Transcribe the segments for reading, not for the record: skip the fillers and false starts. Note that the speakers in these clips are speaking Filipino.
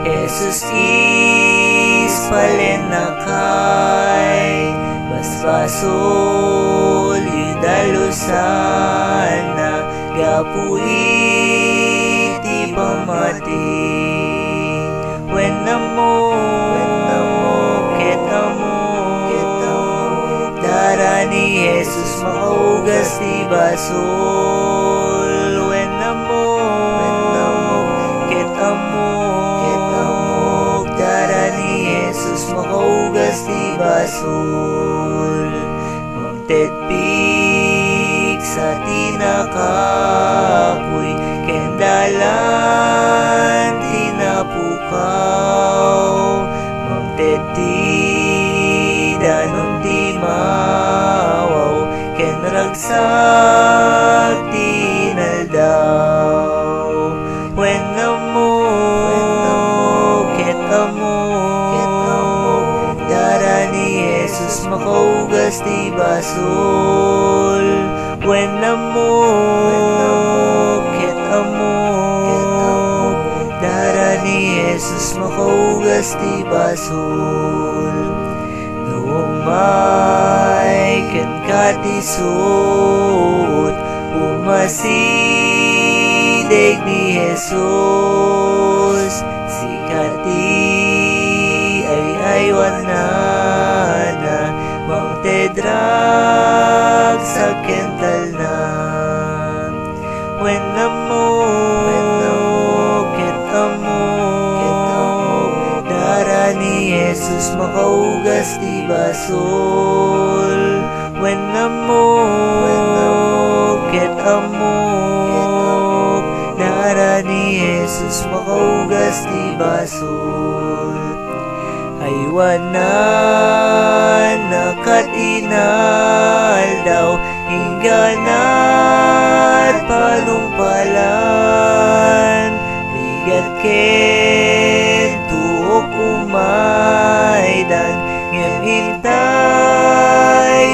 Jesus is palenakay, basbasol yudalusana, gapuit di pamati. When namo dara ni Jesus makaugas ti basol. When namo dara ni Jesus makaugas ti basol. Magtedpik sa tinakapoy, kendalan tinapukaw. Magtedti danon ti mawaw, kenragsak tinaldaw. When namo dara ni Jesus makaugas ti basol. When namo dara ni Jesus makaugas ti basol. Umay ken katisod, umasideg ni Jesus. Sikati ay aywanana, mangtedrag sa kental na. When namo dara ni Jesus makaugas ti basol. When namo dara ni Jesus makaugas ti basol. Aywanan nakatinal daw, hingganat panumpalan, ligat ken tuok umaydan, ngimintay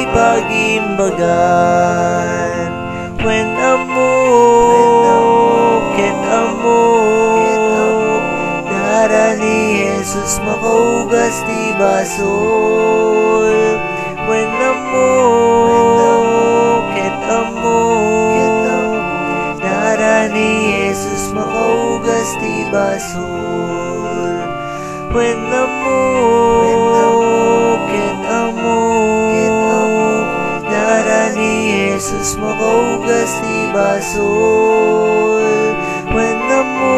pagimbagan. When amo dara ni Jesus makaugas ti basol. When amo dara ni Jesus makaugas ti basol. When amo dara ni Jesus makaugas ti basol. When namo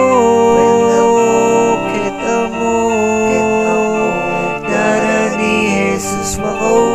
dara ni Jesus makaugas